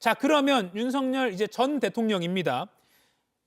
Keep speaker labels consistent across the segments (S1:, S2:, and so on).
S1: 자, 그러면 윤석열 이제 전 대통령입니다.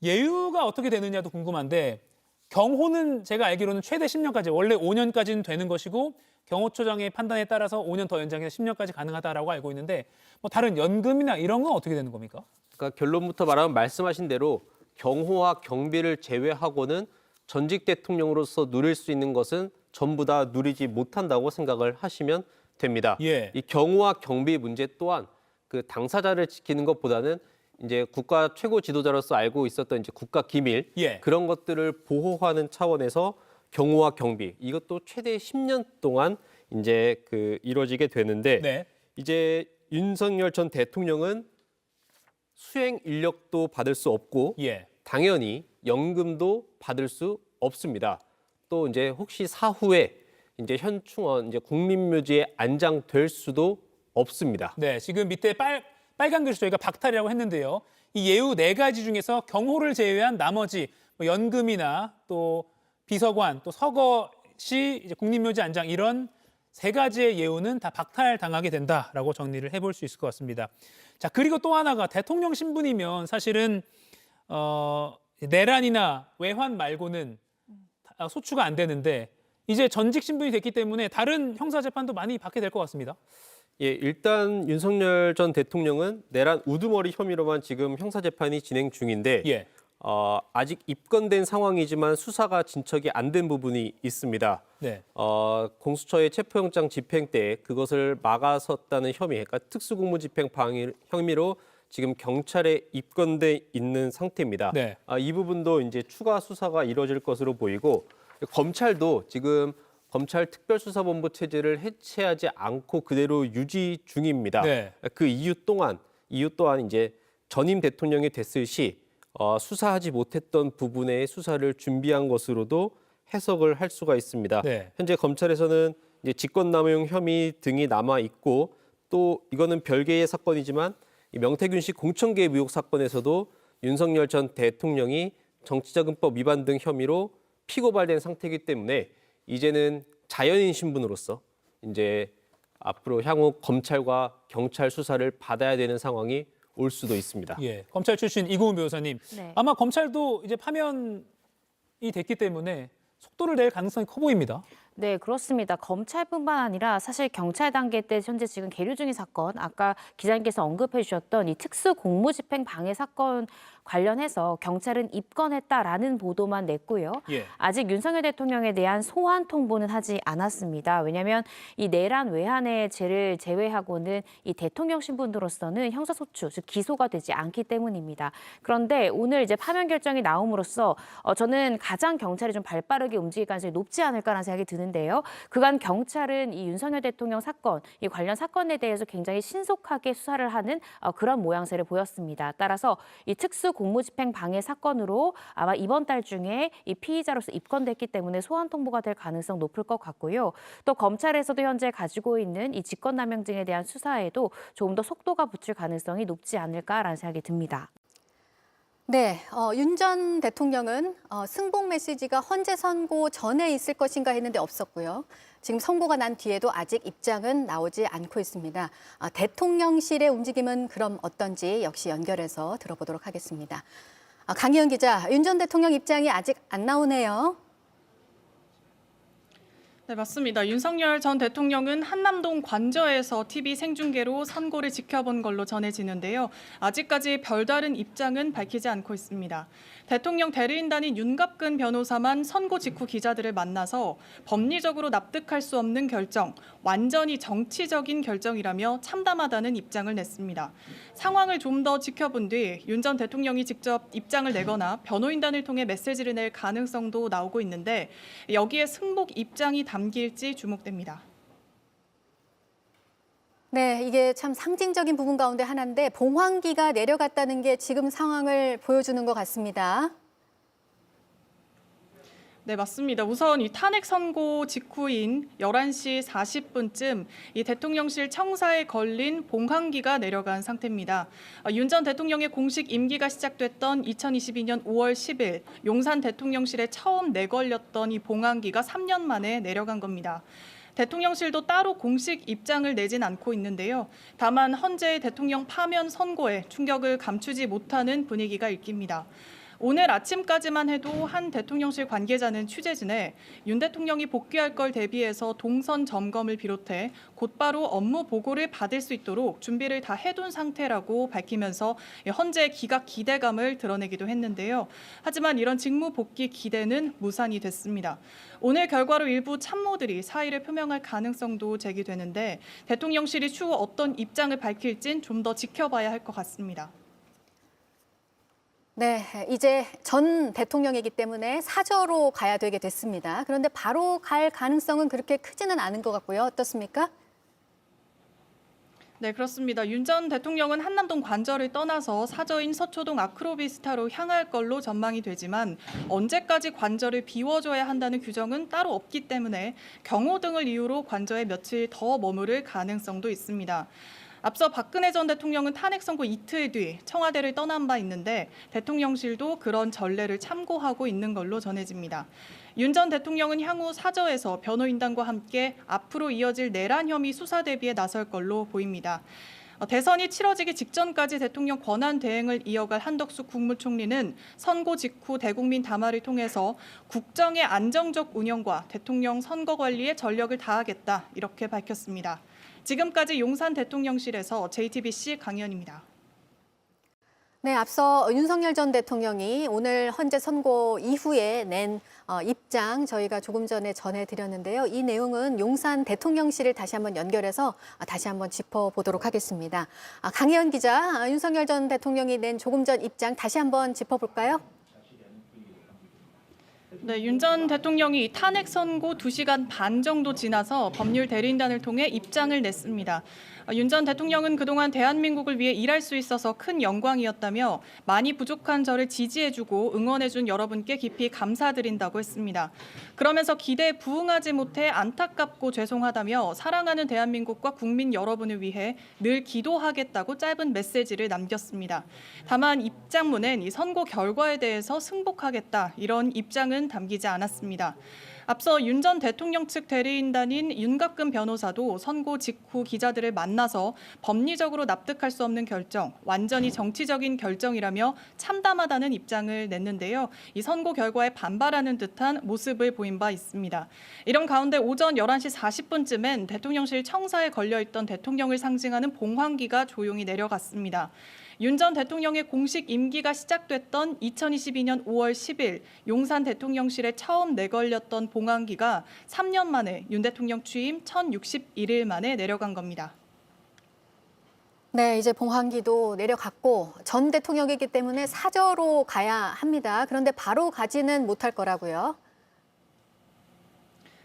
S1: 예우가 어떻게 되느냐도 궁금한데 경호는 제가 알기로는 최대 10년까지, 원래 5년까지는 되는 것이고 경호처장의 판단에 따라서 5년 더 연장해서 10년까지 가능하다라고 알고 있는데 뭐 다른 연금이나 이런 건 어떻게 되는 겁니까?
S2: 그러니까 결론부터 말하면 말씀하신 대로 경호와 경비를 제외하고는 전직 대통령으로서 누릴 수 있는 것은 전부 다 누리지 못한다고 생각을 하시면 됩니다.
S1: 예.
S2: 이 경호와 경비 문제 또한 그 당사자를 지키는 것보다는 이제 국가 최고 지도자로서 알고 있었던 이제 국가 기밀
S1: 예.
S2: 그런 것들을 보호하는 차원에서 경호와 경비 이것도 최대 10년 동안 이제 이루어지게 되는데
S1: 네.
S2: 이제 윤석열 전 대통령은 수행 인력도 받을 수 없고
S1: 예.
S2: 당연히 연금도 받을 수 없습니다. 또 이제 혹시 사후에 이제 현충원 이제 국립묘지에 안장될 수도 없습니다.
S1: 네, 지금 밑에 빨간 글씨 저희가 박탈이라고 했는데요. 이 예우 4가지 중에서 경호를 제외한 나머지 뭐 연금이나 또 비서관, 또 서거시, 이제 국립묘지 안장 이런 3가지의 예우는 다 박탈당하게 된다라고 정리를 해볼 수 있을 것 같습니다. 자, 그리고 또 하나가 대통령 신분이면 사실은 내란이나 외환 말고는 소추가 안 되는데 이제 전직 신분이 됐기 때문에 다른 형사 재판도 많이 받게 될 것 같습니다.
S2: 예, 일단 윤석열 전 대통령은 내란 우두머리 혐의로만 지금 형사 재판이 진행 중인데
S1: 예.
S2: 아직 입건된 상황이지만 수사가 진척이 안 된 부분이 있습니다.
S1: 네.
S2: 공수처의 체포영장 집행 때 그것을 막아섰다는 혐의, 그러니까 특수공무집행 방해 혐의로 지금 경찰에 입건돼 있는 상태입니다.
S1: 네.
S2: 이 부분도 이제 추가 수사가 이루어질 것으로 보이고 검찰도 지금 검찰 특별수사본부 체제를 해체하지 않고 그대로 유지 중입니다.
S1: 네.
S2: 그 이유 또한 이제 전임 대통령이 됐을 시 수사하지 못했던 부분의 수사를 준비한 것으로도 해석을 할 수가 있습니다.
S1: 네.
S2: 현재 검찰에서는 이제 직권남용 혐의 등이 남아 있고 또 이거는 별개의 사건이지만 이 명태균 씨 공천계 의혹 사건에서도 윤석열 전 대통령이 정치자금법 위반 등 혐의로 피고발된 상태이기 때문에 이제는 자연인 신분으로서 이제 앞으로 향후 검찰과 경찰 수사를 받아야 되는 상황이 올 수도 있습니다.
S1: 예, 검찰 출신 이고은 변호사님,
S3: 네.
S1: 아마 검찰도 이제 파면이 됐기 때문에 속도를 낼 가능성이 커 보입니다.
S3: 네, 그렇습니다. 검찰뿐만 아니라 사실 경찰 단계 때 현재 지금 계류 중인 사건, 아까 기자님께서 언급해 주셨던 이 특수 공무집행 방해 사건 관련해서 경찰은 입건했다라는 보도만 냈고요.
S1: 예.
S3: 아직 윤석열 대통령에 대한 소환 통보는 하지 않았습니다. 왜냐하면 이 내란 외환의 죄를 제외하고는 이 대통령 신분으로서는 형사소추, 즉 기소가 되지 않기 때문입니다. 그런데 오늘 이제 파면 결정이 나옴으로써 저는 가장 경찰이 좀 발빠르게 움직일 가능성이 높지 않을까라는 생각이 드는데요. 그간 경찰은 이 윤석열 대통령 사건, 이 관련 사건에 대해서 굉장히 신속하게 수사를 하는 그런 모양새를 보였습니다. 따라서 이 특수 공무집행 방해 사건으로 아마 이번 달 중에 이 피의자로서 입건됐기 때문에 소환 통보가 될 가능성 높을 것 같고요. 또 검찰에서도 현재 가지고 있는 이 직권남용 등에 대한 수사에도 조금 더 속도가 붙을 가능성이 높지 않을까라는 생각이 듭니다.
S4: 네, 윤 전 대통령은 승복 메시지가 헌재 선고 전에 있을 것인가 했는데 없었고요. 지금 선고가 난 뒤에도 아직 입장은 나오지 않고 있습니다. 대통령실의 움직임은 그럼 어떤지 역시 연결해서 들어보도록 하겠습니다. 강희연 기자, 윤 전 대통령 입장이 아직 안 나오네요.
S5: 네, 맞습니다. 윤석열 전 대통령은 한남동 관저에서 TV 생중계로 선고를 지켜본 걸로 전해지는데요. 아직까지 별다른 입장은 밝히지 않고 있습니다. 대통령 대리인단인 윤갑근 변호사만 선고 직후 기자들을 만나서 법리적으로 납득할 수 없는 결정, 완전히 정치적인 결정이라며 참담하다는 입장을 냈습니다. 상황을 좀 더 지켜본 뒤 윤 전 대통령이 직접 입장을 내거나 변호인단을 통해 메시지를 낼 가능성도 나오고 있는데 여기에 승복 입장이 담길지 주목됩니다.
S4: 네, 이게 참 상징적인 부분 가운데 하나인데 봉황기가 내려갔다는 게 지금 상황을 보여주는 것 같습니다.
S5: 네, 맞습니다. 우선 이 탄핵 선고 직후인 11시 40분쯤 이 대통령실 청사에 걸린 봉황기가 내려간 상태입니다. 윤 전 대통령의 공식 임기가 시작됐던 2022년 5월 10일 용산 대통령실에 처음 내걸렸던 이 봉황기가 3년 만에 내려간 겁니다. 대통령실도 따로 공식 입장을 내진 않고 있는데요. 다만 헌재의 대통령 파면 선고에 충격을 감추지 못하는 분위기가 읽힙니다. 오늘 아침까지만 해도 한 대통령실 관계자는 취재진에 윤 대통령이 복귀할 걸 대비해서 동선 점검을 비롯해 곧바로 업무 보고를 받을 수 있도록 준비를 다 해둔 상태라고 밝히면서 헌재의 기각 기대감을 드러내기도 했는데요. 하지만 이런 직무 복귀 기대는 무산이 됐습니다. 오늘 결과로 일부 참모들이 사의를 표명할 가능성도 제기되는데 대통령실이 추후 어떤 입장을 밝힐진 좀 더 지켜봐야 할 것 같습니다.
S4: 네, 이제 전 대통령이기 때문에 사저로 가야 되게 됐습니다. 그런데 바로 갈 가능성은 그렇게 크지는 않은 것 같고요. 어떻습니까?
S5: 네, 그렇습니다. 윤 전 대통령은 한남동 관저를 떠나서 사저인 서초동 아크로비스타로 향할 걸로 전망이 되지만 언제까지 관저를 비워줘야 한다는 규정은 따로 없기 때문에 경호 등을 이유로 관저에 며칠 더 머무를 가능성도 있습니다. 앞서 박근혜 전 대통령은 탄핵 선고 이틀 뒤 청와대를 떠난 바 있는데 대통령실도 그런 전례를 참고하고 있는 걸로 전해집니다. 윤 전 대통령은 향후 사저에서 변호인단과 함께 앞으로 이어질 내란 혐의 수사 대비에 나설 걸로 보입니다. 대선이 치러지기 직전까지 대통령 권한 대행을 이어갈 한덕수 국무총리는 선고 직후 대국민 담화를 통해서 국정의 안정적 운영과 대통령 선거 관리에 전력을 다하겠다 이렇게 밝혔습니다. 지금까지 용산 대통령실에서 JTBC 강연입니다.
S4: 네, 앞서 윤석열 전 대통령이 오늘 헌재 선고 이후에 낸 입장 저희가 조금 전에 전해드렸는데요. 이 내용은 용산 대통령실을 다시 한번 연결해서 다시 한번 짚어보도록 하겠습니다. 강혜연 기자, 윤석열 전 대통령이 낸 조금 전 입장 다시 한번 짚어볼까요?
S5: 네, 윤 전 대통령이 탄핵 선고 2시간 반 정도 지나서 법률 대리인단을 통해 입장을 냈습니다. 윤 전 대통령은 그동안 대한민국을 위해 일할 수 있어서 큰 영광이었다며 많이 부족한 저를 지지해주고 응원해준 여러분께 깊이 감사드린다고 했습니다. 그러면서 기대에 부응하지 못해 안타깝고 죄송하다며 사랑하는 대한민국과 국민 여러분을 위해 늘 기도하겠다고 짧은 메시지를 남겼습니다. 다만 입장문엔 이 선고 결과에 대해서 승복하겠다 이런 입장은 담기지 않았습니다. 앞서 윤 전 대통령 측 대리인단인 윤갑근 변호사도 선고 직후 기자들을 만나서 법리적으로 납득할 수 없는 결정, 완전히 정치적인 결정이라며 참담하다는 입장을 냈는데요. 이 선고 결과에 반발하는 듯한 모습을 보인 바 있습니다. 이런 가운데 오전 11시 40분쯤엔 대통령실 청사에 걸려있던 대통령을 상징하는 봉황기가 조용히 내려갔습니다. 윤 전 대통령의 공식 임기가 시작됐던 2022년 5월 10일 용산 대통령실에 처음 내걸렸던 봉황기가 3년 만에 윤 대통령 취임 1061일 만에 내려간 겁니다.
S4: 네, 이제 봉황기도 내려갔고 전 대통령이기 때문에 사저로 가야 합니다. 그런데 바로 가지는 못할 거라고요.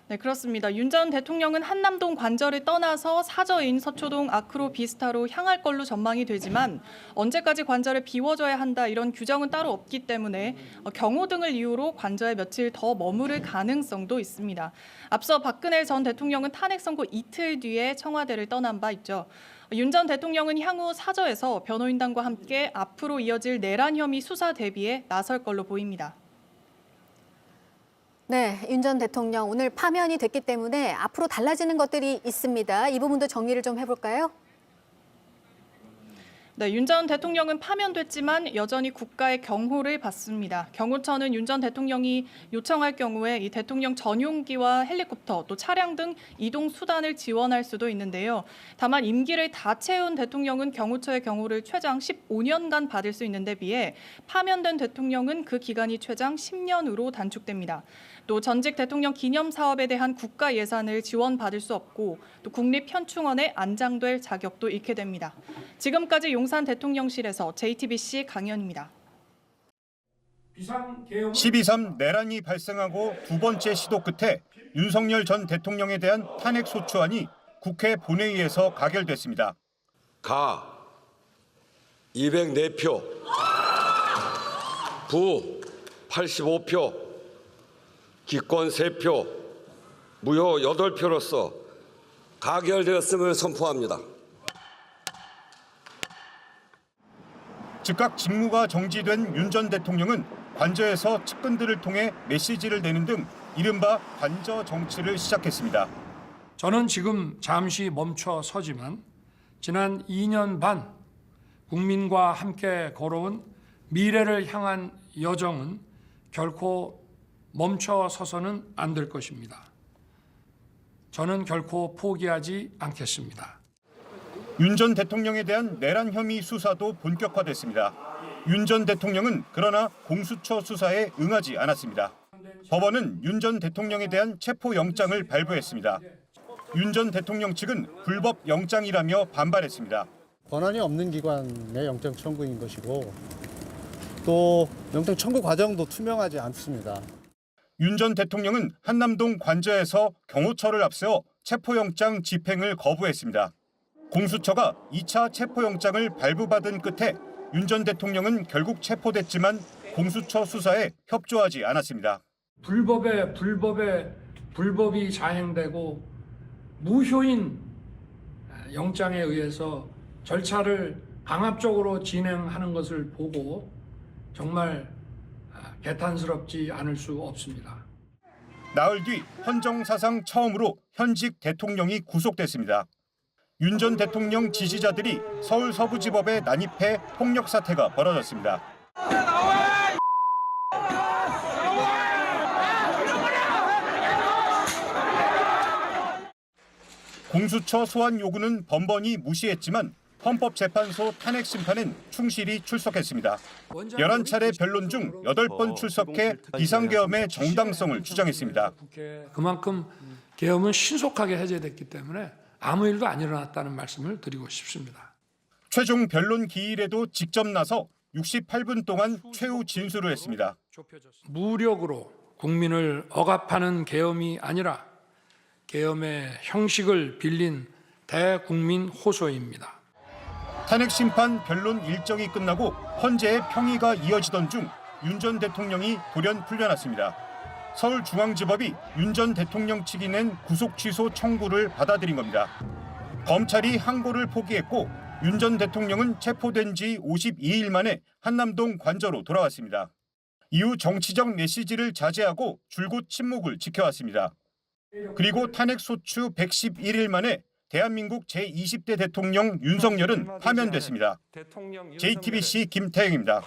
S5: 네, 그렇습니다. 윤 전 대통령은 한남동 관저를 떠나서 사저인 서초동 아크로비스타로 향할 걸로 전망이 되지만 언제까지 관저를 비워줘야 한다 이런 규정은 따로 없기 때문에 경호 등을 이유로 관저에 며칠 더 머무를 가능성도 있습니다. 앞서 박근혜 전 대통령은 탄핵 선고 이틀 뒤에 청와대를 떠난 바 있죠. 윤 전 대통령은 향후 사저에서 변호인단과 함께 앞으로 이어질 내란 혐의 수사 대비에 나설 걸로 보입니다.
S4: 네, 윤 전 대통령 오늘 파면이 됐기 때문에 앞으로 달라지는 것들이 있습니다. 이 부분도 정리를 좀 해볼까요?
S5: 네, 윤 전 대통령은 파면됐지만 여전히 국가의 경호를 받습니다. 경호처는 윤 전 대통령이 요청할 경우에 이 대통령 전용기와 헬리콥터 또 차량 등 이동 수단을 지원할 수도 있는데요. 다만 임기를 다 채운 대통령은 경호처의 경호를 최장 15년간 받을 수 있는데 비해 파면된 대통령은 그 기간이 최장 10년으로 단축됩니다. 또 전직 대통령 기념 사업에 대한 국가 예산을 지원받을 수 없고 또 국립현충원에 안장될 자격도 잃게 됩니다. 지금까지 용산 대통령실에서 JTBC 강연입니다.
S6: 12.3 내란이 발생하고 두 번째 시도 끝에 윤석열 전 대통령에 대한 탄핵 소추안이 국회 본회의에서 가결됐습니다.
S7: 가 204표, 부 85표, 기권 3표, 무효 8표로서 가결되었음을 선포합니다.
S6: 즉각 직무가 정지된 윤 전 대통령은 관저에서 측근들을 통해 메시지를 내는 등 이른바 관저 정치를 시작했습니다.
S8: 저는 지금 잠시 멈춰 서지만 지난 2년 반 국민과 함께 걸어온 미래를 향한 여정은 결코 멈춰 서서는 안 될 것입니다. 저는 결코 포기하지 않겠습니다.
S6: 윤 전 대통령에 대한 내란 혐의 수사도 본격화됐습니다. 윤 전 대통령은 그러나 공수처 수사에 응하지 않았습니다. 법원은 윤 전 대통령에 대한 체포영장을 발부했습니다. 윤 전 대통령 측은 불법 영장이라며 반발했습니다.
S9: 권한이 없는 기관의 영장 청구인 것이고 또 영장 청구 과정도 투명하지 않습니다.
S6: 윤 전 대통령은 한남동 관저에서 경호처를 앞세워 체포영장 집행을 거부했습니다. 공수처가 2차 체포영장을 발부받은 끝에 윤 전 대통령은 결국 체포됐지만 공수처 수사에 협조하지 않았습니다.
S8: 불법이 자행되고 무효인 영장에 의해서 절차를 강압적으로 진행하는 것을 보고 정말 개탄스럽지 않을 수 없습니다.
S6: 나흘 뒤 헌정사상 처음으로 현직 대통령이 구속됐습니다. 윤 전 대통령 지지자들이 서울 서부지법에 난입해 폭력 사태가 벌어졌습니다. 공수처 소환 요구는 번번이 무시했지만 헌법재판소 탄핵 심판엔 충실히 출석했습니다. 11차례 변론 중 8번 출석해 비상계엄의 정당성을 주장했습니다.
S8: 그만큼 계엄은 신속하게 해제됐기 때문에 아무 일도 안 일어났다는 말씀을 드리고 싶습니다.
S6: 최종 변론 기일에도 직접 나서 68분 동안 최후 진술을 했습니다.
S8: 무력으로 국민을 억압하는 계엄이 아니라 계엄의 형식을 빌린 대국민 호소입니다.
S6: 탄핵 심판 변론 일정이 끝나고 헌재의 평의가 이어지던 중 윤 전 대통령이 돌연 풀려났습니다. 서울중앙지법이 윤 전 대통령 측이 낸 구속 취소 청구를 받아들인 겁니다. 검찰이 항고를 포기했고 윤 전 대통령은 체포된 지 52일 만에 한남동 관저로 돌아왔습니다. 이후 정치적 메시지를 자제하고 줄곧 침묵을 지켜왔습니다. 그리고 탄핵 소추 111일 만에 대한민국 제20대 대통령 윤석열은 파면됐습니다. JTBC 김태영입니다.